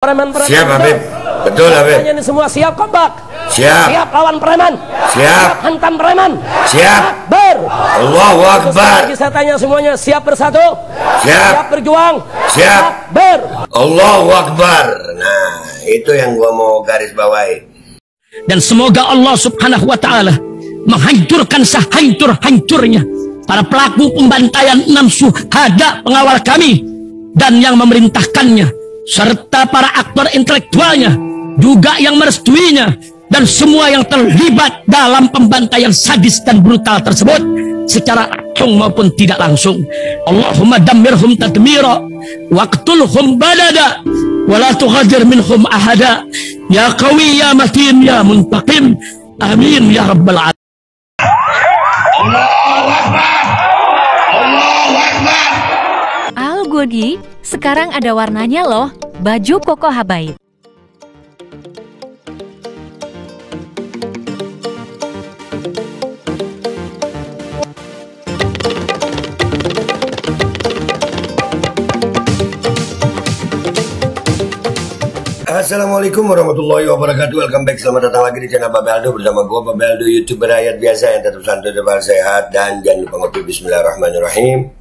Preman-preman siap Habib, betul Habib. Ini semua siap kompak. Siap. Siap lawan preman. Siap. Hantam preman. Siap. Akbar. Allahu Akbar. Lagi saya tanya semuanya, siap bersatu? Siap. Siap berjuang? Siap. Akbar. Allahu Akbar. Nah, itu yang gua mau garis bawahi. Dan semoga Allah Subhanahu wa taala menghancurkan sehancur-hancurnya para pelaku pembantaian 6 syuhada pengawal kami dan yang memerintahkannya, serta para aktor intelektualnya juga yang merestuinya, dan semua yang terlibat dalam pembantaian sadis dan brutal tersebut secara langsung maupun tidak langsung. Allahumma dammirhum tadmira waqtulhum balada wala tughadir minhum ahada ya qawi ya matin ya muntaqim amin ya rabbal alamin. Allahu Akbar. Allahu Akbar. Al Godi, sekarang ada warnanya loh, baju koko habaib. Assalamualaikum warahmatullahi wabarakatuh. Welcome back, selamat datang lagi di channel Babe Aldo bersama gue Babe Aldo, YouTuber rakyat biasa yang tetap santai, tetap sehat, dan jangan lupa ngopi. Bismillahirrahmanirrahim.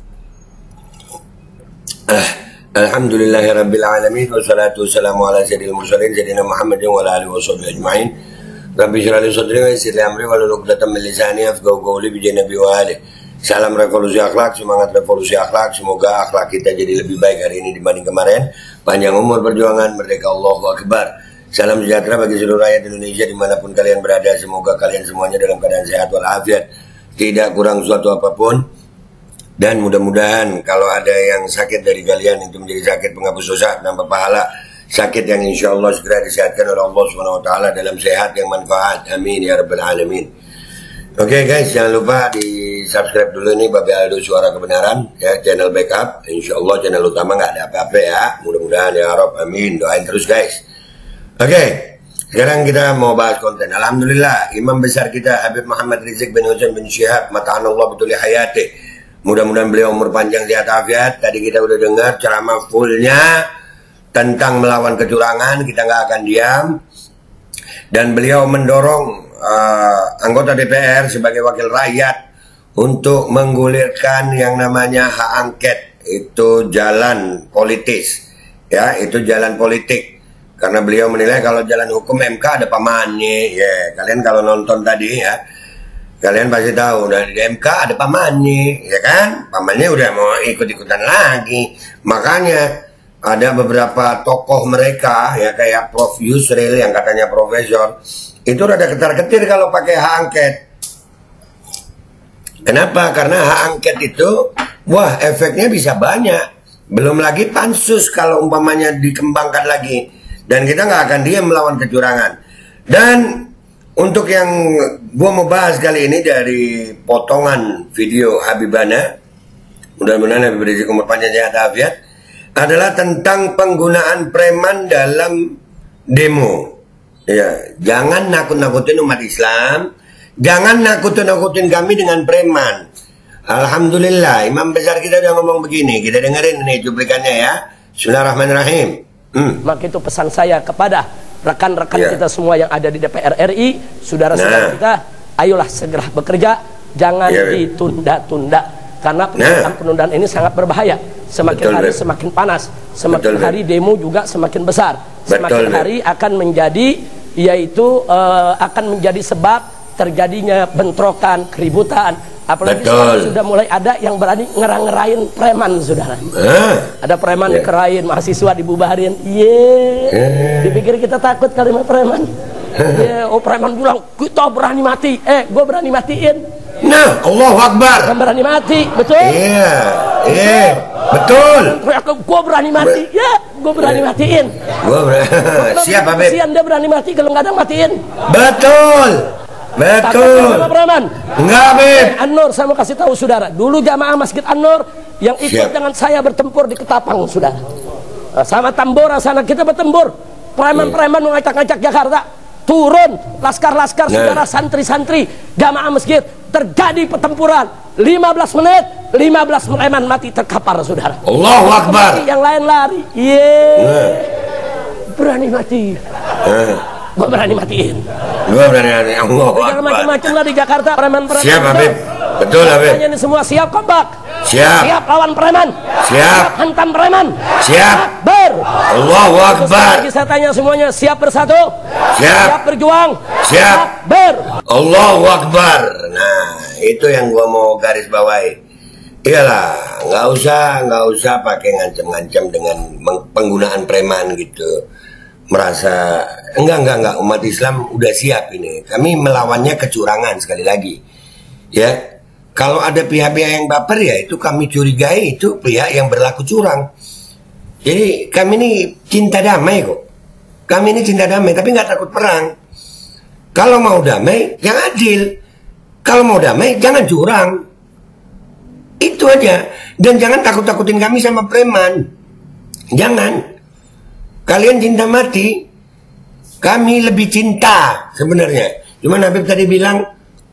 Alhamdulillahirabbil alamin wassalatu wassalamu ala sayyidil mursalin sayyidina Muhammadin wa ala alihi washabbihi ajmain. Rabbi shrah li sadri wa yassir li amri wahlul 'uqdatam min lisani yafqahu qawli bi nabi wa alihi. Salam revolusi akhlak, semangat revolusi akhlak. Semoga akhlak kita jadi lebih baik hari ini dibanding kemarin. Panjang umur perjuangan, merdeka, Allahu Akbar. Salam sejahtera bagi seluruh rakyat Indonesia dimanapun kalian berada. Semoga kalian semuanya dalam keadaan sehat walafiat, tidak kurang suatu apapun. Dan mudah-mudahan kalau ada yang sakit dari kalian itu menjadi sakit penghapus dosa, nambah pahala. Sakit yang insya Allah segera disehatkan oleh Allah SWT dalam sehat yang manfaat. Amin ya rabbal alamin. Oke guys, jangan lupa di subscribe dulu nih Babe Aldo Suara Kebenaran ya, channel backup. Insya Allah channel utama nggak ada apa-apa ya. Mudah-mudahan ya Rob, amin. Doain terus guys. Oke, sekarang kita mau bahas konten. Alhamdulillah, imam besar kita Habib Muhammad Rizik bin Husain bin Syihab, mata'anallah betul hayati. Mudah-mudahan beliau umur panjang sehat afiat. Tadi kita udah dengar ceramah fullnya tentang melawan kecurangan. Kita nggak akan diam. Dan beliau mendorong anggota DPR sebagai wakil rakyat untuk menggulirkan yang namanya hak angket. Itu jalan politis ya, itu jalan politik, karena beliau menilai kalau jalan hukum MK ada pamannya ya. Kalian kalau nonton tadi ya, kalian pasti tahu dari MK ada pamannya ya kan, pamannya udah mau ikut-ikutan lagi. Makanya ada beberapa tokoh mereka ya, kayak Prof Yusril yang katanya profesor, itu rada ketar-ketir kalau pakai hak angket. Kenapa? Karena hak angket itu, wah efeknya bisa banyak. Belum lagi pansus kalau umpamanya dikembangkan lagi. Dan kita nggak akan diam melawan kecurangan. Dan untuk yang gua mau bahas kali ini dari potongan video Habibana, mudah-mudahan Habib Rizik umur panjang sehat afiat, adalah tentang penggunaan preman dalam demo. Ya, jangan nakut-nakutin umat Islam, jangan nakut-nakutin kami dengan preman. Alhamdulillah, imam besar kita udah ngomong begini. Kita dengerin nih cuplikannya ya. Bismillahirrahmanirrahim. Maka itu pesan saya kepada rekan-rekan kita semua yang ada di DPR RI, saudara-saudara kita, ayolah segera bekerja, jangan ditunda-tunda. Karena penundaan ini sangat berbahaya. Semakin hari semakin panas, semakin hari demo juga semakin besar. Semakin hari akan menjadi, yaitu akan menjadi sebab terjadinya bentrokan, keributan. Apalagi sudah mulai ada yang berani ngerang-ngerain preman, saudara. Ada preman dikerain, mahasiswa dibubarin. Dipikir kita takut kalimat preman. Oh preman bilang kita berani mati, gue berani matiin. Nah, Allahu Akbar. Bukan berani mati, betul? Iya, betul. Gue berani mati, ya, gue berani matiin. Siap, Habib. Kasihan dia berani mati kalau nggak ada matiin. Betul. Betul. Sama preman. Enggak, Habib. An-Nur, saya mau kasih tahu saudara. Dulu jamaah Masjid An-Nur yang ikut dengan saya bertempur di Ketapang, saudara. Sama Tambora sana kita bertempur. Preman-preman mengacak-acak Jakarta. Turun laskar-laskar saudara, santri-santri, jamaah masjid, terjadi pertempuran. 15 menit, 15 preman mati terkapar, saudara. Allahu Akbar. Yang lain lari. berani mati. Gua berani matiin. Gua berani mati. Allah. Jangan macam-macam lah di Jakarta, preman-preman. Siap, Habib. Betul, Habib. Ini semua siap, kompak. Siap. Siap lawan preman. Siap. Hantam preman. Siap. Ber. Allahu Akbar. Lagi saya tanya semuanya, siap bersatu? Siap. Siap berjuang? Siap. Ber. Allahu Akbar. Nah, itu yang gua mau garis bawahi. Iyalah, nggak usah pakai ngancam-ngancam dengan penggunaan preman gitu. Merasa enggak, umat Islam udah siap ini. Kami melawannya kecurangan sekali lagi. Ya. Kalau ada pihak-pihak yang baper ya itu kami curigai itu pihak yang berlaku curang. Jadi kami ini cinta damai kok. Kami ini cinta damai tapi nggak takut perang. Kalau mau damai yang adil. Kalau mau damai jangan curang. Itu aja. Dan jangan takut-takutin kami sama preman. Jangan. Kalian cinta mati. Kami lebih cinta sebenarnya. Cuman Habib tadi bilang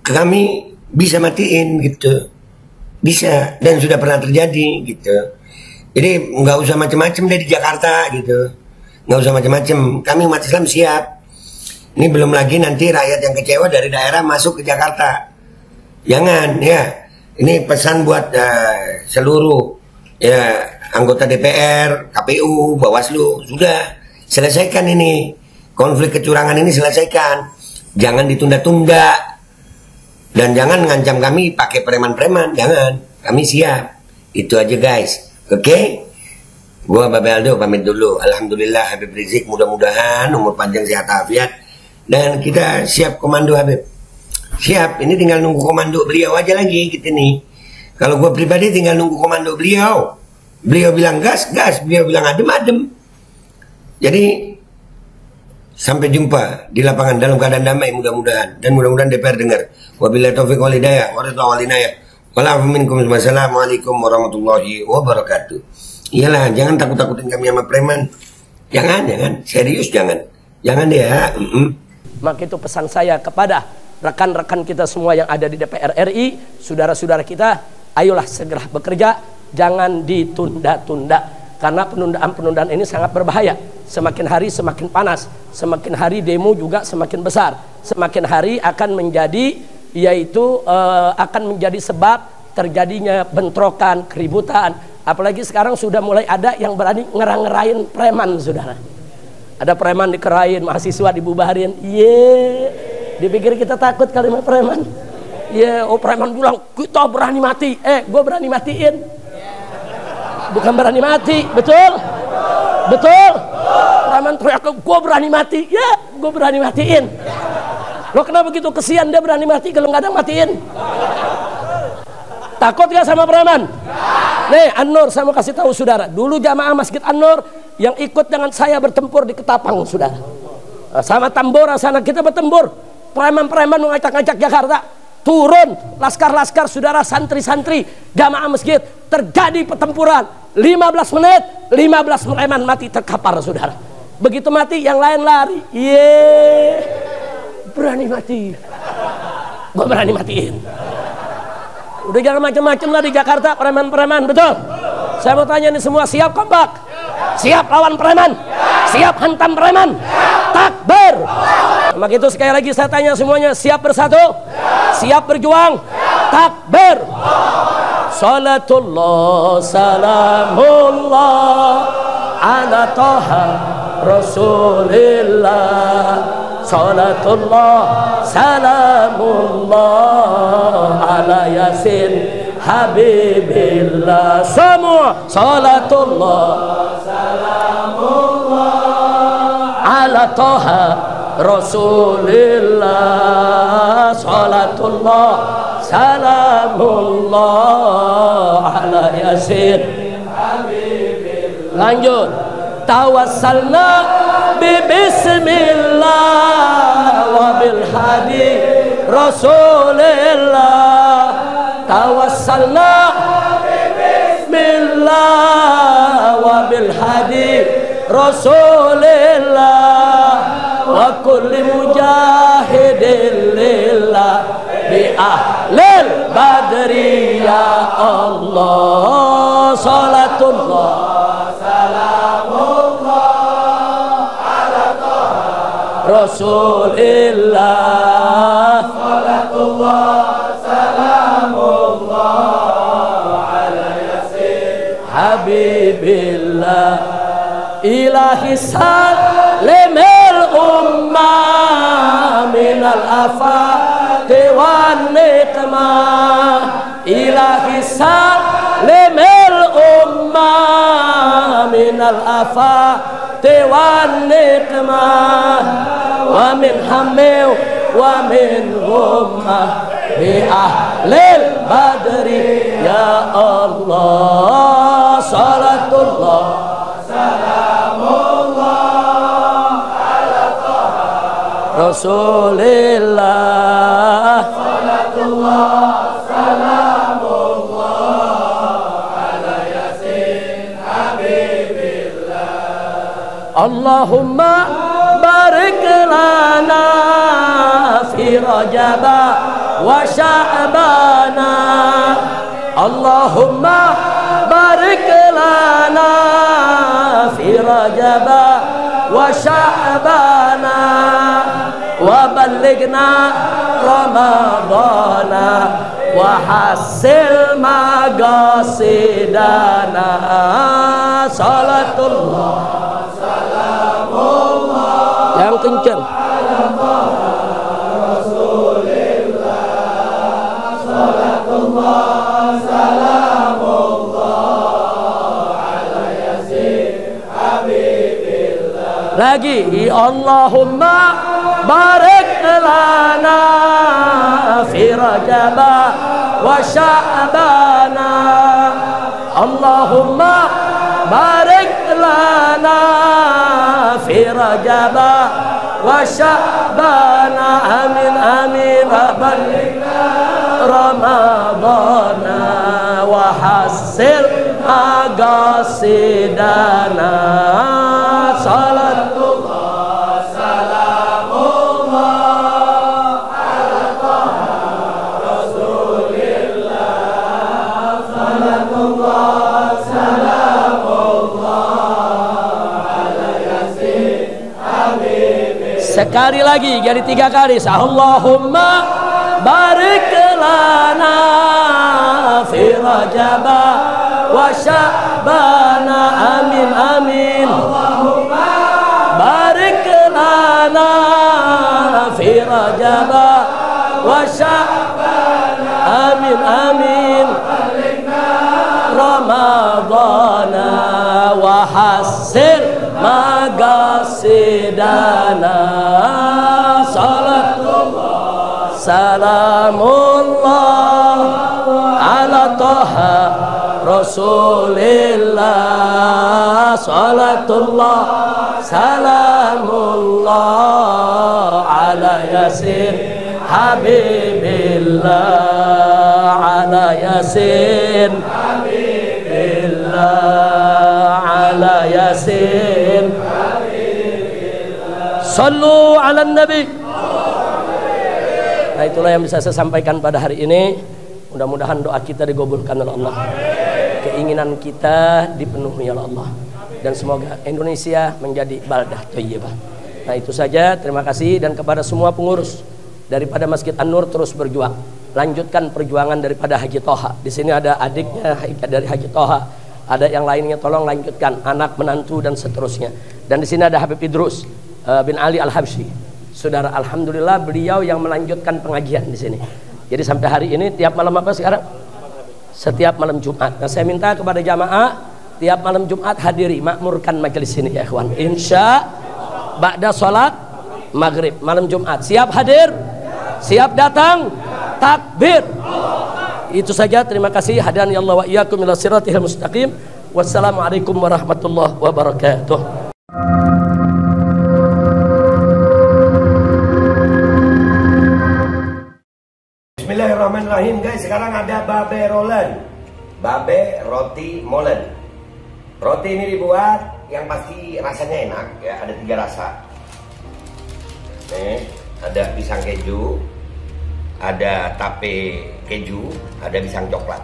kami bisa matiin gitu, bisa, dan sudah pernah terjadi gitu. Jadi nggak usah macam-macam deh di Jakarta gitu, nggak usah macam-macam. Kami umat Islam siap. Ini belum lagi nanti rakyat yang kecewa dari daerah masuk ke Jakarta. Jangan ya. Ini pesan buat seluruh ya anggota DPR, KPU, Bawaslu, sudah selesaikan ini konflik kecurangan ini, selesaikan. Jangan ditunda-tunda. Dan jangan ngancam kami pakai preman-preman, jangan. Kami siap. Itu aja guys. Oke? Gua Babe Aldo pamit dulu. Alhamdulillah Habib Rizik mudah-mudahan umur panjang sehat afiat. Dan kita siap komando Habib. Siap. Ini tinggal nunggu komando beliau aja lagi gitu nih. Kalau gua pribadi tinggal nunggu komando beliau. Beliau bilang gas, gas. Beliau bilang adem, adem. Jadi sampai jumpa di lapangan dalam keadaan damai mudah-mudahan. Dan mudah-mudahan DPR dengar. Wabillahi taufiq wal hidayah. Wassalamualaikum warahmatullahi wabarakatuh. Iyalah, jangan takut-takutin kami sama preman. Jangan. Serius jangan. Jangan deh ya. Maka itu pesan saya kepada rekan-rekan kita semua yang ada di DPR RI, saudara-saudara kita, ayolah segera bekerja. Jangan ditunda-tunda. Karena penundaan-penundaan ini sangat berbahaya. Semakin hari semakin panas. Semakin hari demo juga semakin besar. Semakin hari akan menjadi akan menjadi sebab terjadinya bentrokan, keributan. Apalagi sekarang sudah mulai ada yang berani ngerang-ngerain preman, saudara. Ada preman dikerain, mahasiswa dibubarin. Dipikir kita takut kalimat preman. Oh preman bilang kita berani mati. Gue berani matiin. Bukan berani mati, betul? Betul? Preman teriak, gue berani mati. Ya, gue berani matiin. Lo kenapa begitu kesian dia berani mati kalau nggak ada matiin? Takut gak sama preman? Nih, An-Nur, saya mau kasih tahu saudara. Dulu jamaah Masjid An-Nur yang ikut dengan saya bertempur di Ketapang, saudara. Sama Tambora sana kita bertempur. Preman-preman mengacak-ngacak Jakarta. Turun laskar-laskar, saudara, santri-santri, jamaah masjid, terjadi pertempuran. 15 menit, 15 preman mati terkapar, saudara. Begitu mati yang lain lari. Berani mati. Gue berani matiin. Udah jangan macam-macam lah di Jakarta, preman-preman, betul? Saya mau tanya ini semua, siap kompak? Siap lawan preman? Siap hantam preman? Takbir! Maka itu sekali lagi saya tanya semuanya, siap bersatu? Siap berjuang? Takbir! Salatullah salamullah ala Taha Rasulillah. Salatullah salamullah ala Yasin Habibillah. Semua salatullah salamullah ala Taha Rasulillah. Salatullah salamullah ala Yasin Habibillah. Lanjut. Tawassalna bismillah wa bil hadi Rasulillah. Tawassalna bismillah wa bil hadi Rasulillah wa kulli mujahidin lillah bi ahlil badri ya Allah. Salatullah salamullah Rasulillah. Salatullah salamullah ala yasin habibillah. Ilahi salimil ummah minal afati wan nikmah. Ilahi salimil ummah minal afati wan nikmah. Wa min hamil wa min ghummah bi ahlil badri ya Allah. Salatullah salamullah ala taha Rasulillah. Salatullah salamullah ala yasin habibillah. Allahumma barik lana fi rajaba wa sya'bana. Allahumma barik lana fi rajaba wa sya'bana wa ballighna ramadana wa hasil magasidana. Salatullah salamullah yang kencang Rasulillah. Salatullah salamullah ala yasin habibillah. Lagi Allahumma barik lana fi rajaba wa sya'bana. Allahumma barik lana fi rajaba wa sya'bana. Amin amin. Ballighna ramadana wa hasil magasidana. Salatullah salamullah ala taha Rasulillah. Salatullah salamullah ala yasin habibillah. Sekali lagi jadi 3 kali. Allahumma barik lana fi rajaba wa sya'bana. Amin amin. Allahumma barik lana fi rajaba wa sya'bana. Amin amin. Ramadana wa hasil magasidana. Salatullah salamullah ala taha Rasulillah. Salatullah salamullah ala yasin habibillah. Ala yasin habibillah. Ala yasin habibillah. Sallu ala nabi. Nah, itulah yang bisa saya sampaikan pada hari ini. Mudah-mudahan doa kita digabulkan oleh Allah, keinginan kita dipenuhi oleh Allah, dan semoga Indonesia menjadi baldah thayyibah. Nah, itu saja. Terima kasih. Dan kepada semua pengurus daripada Masjid An-Nur, terus berjuang, lanjutkan perjuangan daripada Haji Toha. Di sini ada adiknya dari Haji Toha, ada yang lainnya, tolong lanjutkan, anak, menantu dan seterusnya. Dan di sini ada Habib Idrus bin Ali Al-Habsyi, saudara. Alhamdulillah beliau yang melanjutkan pengajian di sini. Jadi sampai hari ini tiap malam apa sekarang? Setiap malam Jumat. Nah, saya minta kepada jamaah tiap malam Jumat hadiri, makmurkan majelis ini ya ikhwan. Insya ba'da sholat maghrib malam Jumat. Siap hadir? Siap datang? Takbir. Itu saja. Terima kasih. Hadani Allah wa iyyakum ila siratil mustaqim. Wassalamualaikum warahmatullahi wabarakatuh. Bismillahirrahmanirrahim guys. Sekarang ada babe rolen, babe roti molen. Roti ini dibuat yang pasti rasanya enak ya. Ada 3 rasa. Nih, ada pisang keju, ada tape keju, ada pisang coklat.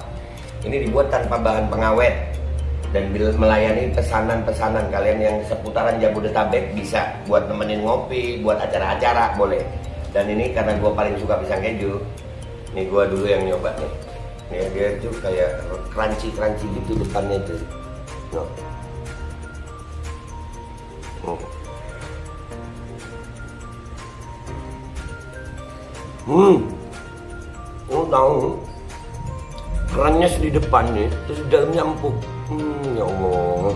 Ini dibuat tanpa bahan pengawet. dan melayani pesanan-pesanan kalian yang seputaran Jabodetabek, bisa buat nemenin ngopi, buat acara-acara boleh. Dan ini karena gue paling suka pisang keju, nih gue dulu yang nyoba nih. Nih dia tuh kayak crunchy gitu depannya tuh. No. Lu tahu kerannya di depan nih, terus di dalamnya empuk. Ya Allah.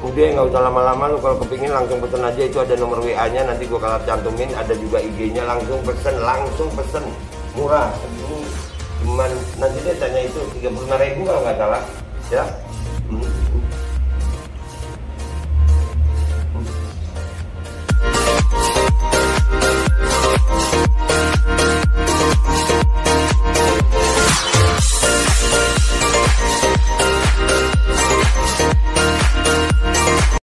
Udah nggak usah lama-lama, lu kalau kepingin langsung pesen aja, itu ada nomor WA-nya, nanti gua kalau cantumin, ada juga IG-nya, langsung pesen, murah. Cuman nanti dia tanya itu 35.000 kalau nggak salah, ya.